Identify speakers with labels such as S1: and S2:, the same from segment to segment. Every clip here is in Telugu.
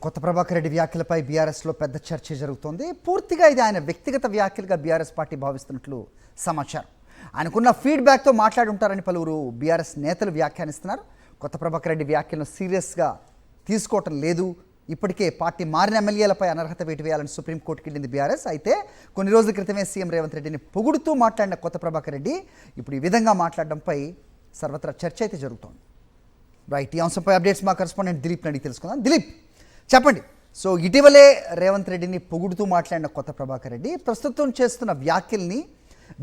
S1: కొత్త ప్రభాకర్ రెడ్డి వ్యాఖ్యలపై బీఆర్ఎస్లో పెద్ద చర్చ జరుగుతోంది. పూర్తిగా ఇది ఆయన వ్యక్తిగత వ్యాఖ్యలుగా బీఆర్ఎస్ పార్టీ భావిస్తున్నట్లు సమాచారం. ఆయనకున్న ఫీడ్బ్యాక్తో మాట్లాడి ఉంటారని పలువురు బీఆర్ఎస్ నేతలు వ్యాఖ్యానిస్తున్నారు. కొత్త ప్రభాకర్ రెడ్డి వ్యాఖ్యలను సీరియస్గా తీసుకోవటం లేదు. ఇప్పటికే పార్టీ మారిన ఎమ్మెల్యేలపై అనర్హత వేటు వేయాలని సుప్రీంకోర్టుకి వెళ్ళింది బీఆర్ఎస్. అయితే కొన్ని రోజుల క్రితమే సీఎం రేవంత్ రెడ్డిని పొగుడుతూ మాట్లాడిన కొత్త ప్రభాకర్ రెడ్డి ఇప్పుడు ఈ విధంగా మాట్లాడడంపై సర్వత్రా చర్చ అయితే జరుగుతోంది. రైట్, ఈ అంశంపై అప్డేట్స్ మా కరెస్పాండెంట్ దిలీప్ అడిగి తెలుసుకుందాం. దిలీప్, చెప్పండి. సో ఇటీవలే రేవంత్ రెడ్డిని పొగుడుతూ మాట్లాడిన కొత్త ప్రభాకర్ రెడ్డి ప్రస్తుతం చేస్తున్న వ్యాఖ్యల్ని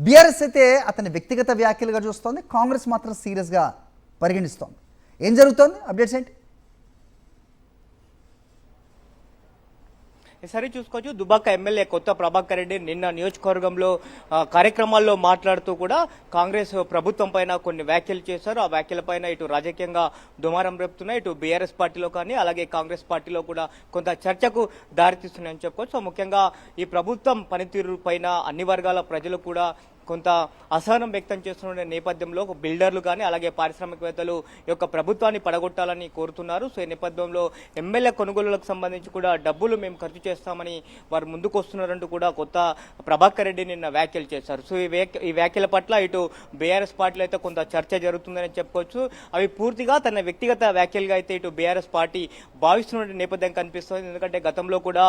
S1: బీఆర్ఎస్ అయితే అతని వ్యక్తిగత వ్యాఖ్యలుగా చూస్తోంది, కాంగ్రెస్ మాత్రం సీరియస్గా పరిగణిస్తోంది. ఏం జరుగుతోంది? అప్డేట్స్ ఏంటి?
S2: సరే చూసుకోవచ్చు. దుబ్బాక ఎమ్మెల్యే కొత్త ప్రభాకర్ రెడ్డి నిన్న నియోజకవర్గంలో కార్యక్రమాల్లో మాట్లాడుతూ కూడా కాంగ్రెస్ ప్రభుత్వం పైన కొన్ని వ్యాఖ్యలు చేశారు. ఆ వ్యాఖ్యలపైన ఇటు రాజకీయంగా దుమారం రేపుతున్నాయి. ఇటు బీఆర్ఎస్ పార్టీలో కానీ అలాగే కాంగ్రెస్ పార్టీలో కూడా కొంత చర్చకు దారితీస్తున్నాయని చెప్పుకోవచ్చు. సో ముఖ్యంగా ఈ ప్రభుత్వం పనితీరు పైన అన్ని వర్గాల ప్రజలు కూడా కొంత అసహనం వ్యక్తం చేస్తున్న నేపథ్యంలో బిల్డర్లు కానీ అలాగే పారిశ్రామికవేత్తలు ఈ యొక్క ప్రభుత్వాన్ని పడగొట్టాలని కోరుతున్నారు. సో ఈ నేపథ్యంలో ఎమ్మెల్యే కొనుగోలులకు సంబంధించి కూడా డబ్బులు మేము ఖర్చు చేస్తామని వారు ముందుకు వస్తున్నారంటూ కూడా కొత్త ప్రభాకర్ రెడ్డి నిన్న వ్యాఖ్యలు చేశారు. సో ఈ వ్యాఖ్యల పట్ల ఇటు బీఆర్ఎస్ పార్టీలో అయితే కొంత చర్చ జరుగుతుందని చెప్పుకోవచ్చు. అవి పూర్తిగా తన వ్యక్తిగత వ్యాఖ్యలుగా అయితే ఇటు బీఆర్ఎస్ పార్టీ భావిస్తున్న నేపథ్యం కనిపిస్తుంది. ఎందుకంటే గతంలో కూడా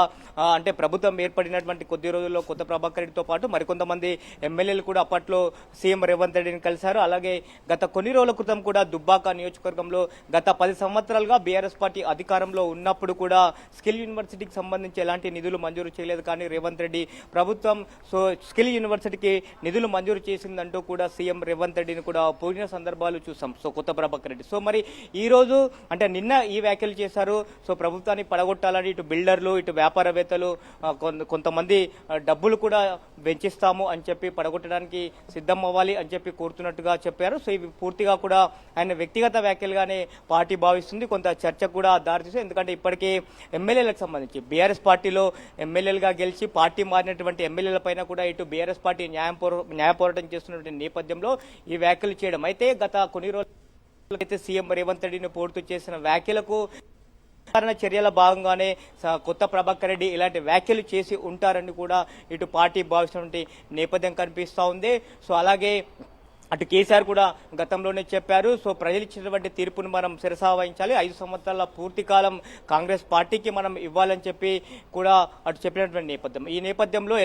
S2: అంటే ప్రభుత్వం ఏర్పడినటువంటి కొద్ది రోజుల్లో కొత్త ప్రభాకర్ రెడ్డితో పాటు మరికొంతమంది ఎమ్మెల్యేలు కూడా అప్పట్లో సీఎం రేవంత్ రెడ్డిని కలిశారు. అలాగే గత కొన్ని రోజుల క్రితం కూడా దుబ్బాక నియోజకవర్గంలో గత 10 సంవత్సరాలుగా బీఆర్ఎస్ పార్టీ అధికారంలో ఉన్నప్పుడు కూడా స్కిల్ యూనివర్సిటీకి సంబంధించి ఎలాంటి నిధులు మంజూరు చేయలేదు. కానీ రేవంత్ రెడ్డి ప్రభుత్వం సో స్కిల్ యూనివర్సిటీకి నిధులు మంజూరు చేసిందంటూ కూడా సీఎం రేవంత్ రెడ్డిని కూడా పోయిన సందర్భాలు చూసాం. సో కొత్త ప్రభాకర్ రెడ్డి సో మరి ఈ రోజు అంటే నిన్న ఈ వ్యాఖ్యలు చేశారు. సో ప్రభుత్వాన్ని పడగొట్టాలని ఇటు బిల్డర్లు ఇటు వ్యాపారవేత్తలు కొంతమంది డబ్బులు కూడా వెంచిస్తాము అని చెప్పి పడగొట్టడానికి సిద్ధం అవ్వాలి అని చెప్పి కోరుతున్నట్టుగా చెప్పారు. సో ఇవి పూర్తిగా కూడా ఆయన వ్యక్తిగత వ్యాఖ్యలుగానే పార్టీ భావిస్తుంది. కొంత చర్చ కూడా దారితీస్తుంది. ఎందుకంటే ఇప్పటికే ఎమ్మెల్యేలకు సంబంధించి బీఆర్ఎస్ పార్టీలో ఎమ్మెల్యేలుగా గెలిచి పార్టీ మారినటువంటి ఎమ్మెల్యేల పైన కూడా ఇటు బీఆర్ఎస్ పార్టీ న్యాయ పోరాటం చేస్తున్నటువంటి నేపథ్యంలో ఈ వ్యాఖ్యలు చేయడం. అయితే గత కొన్ని రోజులైతే సీఎం రేవంత్ రెడ్డిని పోరుతూ చేసిన వ్యాఖ్యలకు చర్యల భాగంగానే కొత్త ప్రభాకర్ రెడ్డి ఇలాంటి వ్యాఖ్యలు చేసి ఉంటారని కూడా ఇటు పార్టీ భావిస్తున్నటువంటి నేపథ్యం కనిపిస్తూ ఉంది. సో అలాగే అటు కేసీఆర్ కూడా గతంలోనే చెప్పారు. సో ప్రజలు ఇచ్చినటువంటి తీర్పును మనం శిరసావహించాలి, 5 సంవత్సరాల పూర్తి కాలం కాంగ్రెస్ పార్టీకి మనం ఇవ్వాలని చెప్పి కూడా అటు చెప్పినటువంటి నేపథ్యం. ఈ నేపథ్యంలో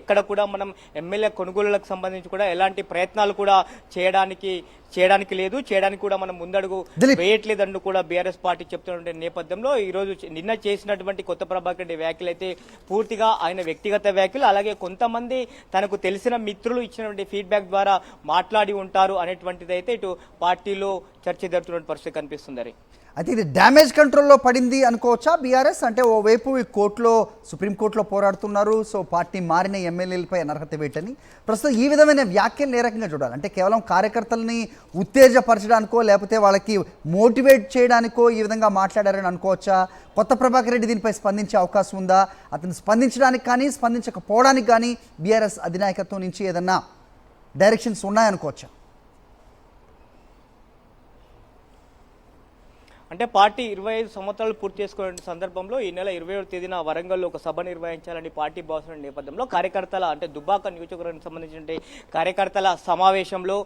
S2: ఎక్కడ కూడా మనం ఎమ్మెల్యే కొనుగోలులకు సంబంధించి కూడా ఎలాంటి ప్రయత్నాలు కూడా చేయడానికి లేదు, చేయడానికి కూడా మనం ముందడుగు వేయట్లేదని కూడా బీఆర్ఎస్ పార్టీ చెప్తున్నటువంటి నేపథ్యంలో ఈ రోజు నిన్న చేసినటువంటి కొత్త ప్రభాకర్ రెడ్డి వ్యాఖ్యలు అయితే పూర్తిగా ఆయన వ్యక్తిగత వ్యాఖ్యలు, అలాగే కొంతమంది తనకు తెలిసిన మిత్రులు ఇచ్చినటువంటి ఫీడ్బ్యాక్ ద్వారా మాట్లాడి ఉంటారు అనేటువంటిది అయితే ఇటు పార్టీలో చర్చ జరుగుతున్న పరిస్థితి కనిపిస్తుంది.
S1: అయితే ఇది డ్యామేజ్ కంట్రోల్లో పడింది అనుకోవచ్చా బీఆర్ఎస్? అంటే ఓవైపు ఈ సుప్రీంకోర్టులో పోరాడుతున్నారు. సో పార్టీ మారిన ఎమ్మెల్యేలపై అనర్హత వేటని ప్రస్తుతం ఈ విధమైన వ్యాఖ్యలు ఏ రకంగా చూడాలి? అంటే కేవలం కార్యకర్తలని ఉత్తేజపరచడానికో లేకపోతే వాళ్ళకి మోటివేట్ చేయడానికో ఈ విధంగా మాట్లాడారని అనుకోవచ్చా? కొత్త ప్రభాకర్ రెడ్డి దీనిపై స్పందించే అవకాశం ఉందా? అతను స్పందించడానికి కానీ స్పందించకపోవడానికి కానీ బీఆర్ఎస్ అధినాయకత్వం నుంచి ఏదన్నా డైరెక్షన్స్ ఉన్నాయనుకోవచ్చా?
S2: అంటే పార్టీ 25 సంవత్సరాలు పూర్తి చేసుకునే సందర్భంలో ఈ నెల 27వ తేదీన వరంగల్లో ఒక సభ నిర్వహించాలని పార్టీ భావిస్తున్న నేపథ్యంలో కార్యకర్తల అంటే దుబ్బాక నియోజకవర్గానికి సంబంధించిన కార్యకర్తల సమావేశంలో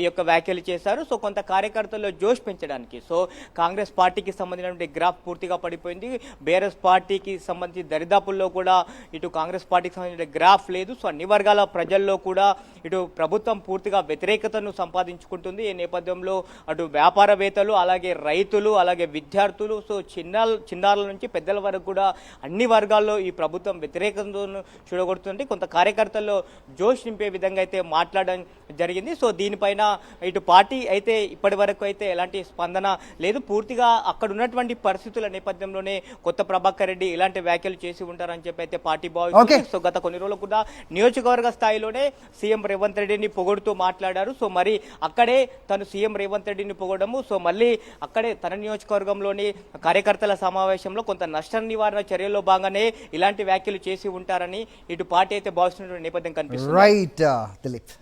S2: ఈ యొక్క వ్యాఖ్యలు చేశారు. సో కొంత కార్యకర్తల్లో జోష్ పెంచడానికి సో కాంగ్రెస్ పార్టీకి సంబంధించినటువంటి గ్రాఫ్ పూర్తిగా పడిపోయింది. బీఆర్ఎస్ పార్టీకి సంబంధించి దరిదాపుల్లో కూడా ఇటు కాంగ్రెస్ పార్టీకి సంబంధించిన గ్రాఫ్ లేదు. సో అన్ని వర్గాల ప్రజల్లో కూడా ఇటు ప్రభుత్వం పూర్తిగా వ్యతిరేకతను సంపాదించుకుంటుంది. ఈ నేపథ్యంలో అటు వ్యాపారవేత్తలు అలాగే రైతులు అలాగే విద్యార్థులు సో చిన్నారుల నుంచి పెద్దల వరకు కూడా అన్ని వర్గాల్లో ఈ ప్రభుత్వం వ్యతిరేకతను చూడగొడుతుంది. కొంత కార్యకర్తల్లో జోష్ నింపే విధంగా అయితే మాట్లాడడం జరిగింది. సో దీనిపైన ఇటు పార్టీ అయితే ఇప్పటి వరకు అయితే ఎలాంటి స్పందన లేదు. పూర్తిగా అక్కడ ఉన్నటువంటి పరిస్థితుల నేపథ్యంలోనే కొత్త ప్రభాకర్ రెడ్డి ఇలాంటి వ్యాఖ్యలు చేసి ఉంటారని చెప్పి అయితే పార్టీ భావిస్తుంది. సో గత కొన్ని రోజులు కూడా నియోజకవర్గ స్థాయిలోనే సీఎం రేవంత్ రెడ్డిని పొగుడుతూ మాట్లాడారు. సో మరి అక్కడే తను సీఎం రేవంత్ రెడ్డిని పొగడము సో మళ్ళీ అక్కడే తన నియోజకవర్గంలోని కార్యకర్తల సమావేశంలో కొంత నష్ట నివారణ చర్యల్లో భాగంగానే ఇలాంటి వ్యాఖ్యలు చేసి ఉంటారని ఇటు పార్టీ అయితే భావిస్తున్న నేపథ్యం కనిపిస్తుంది.
S1: రైట్ దిలీప్.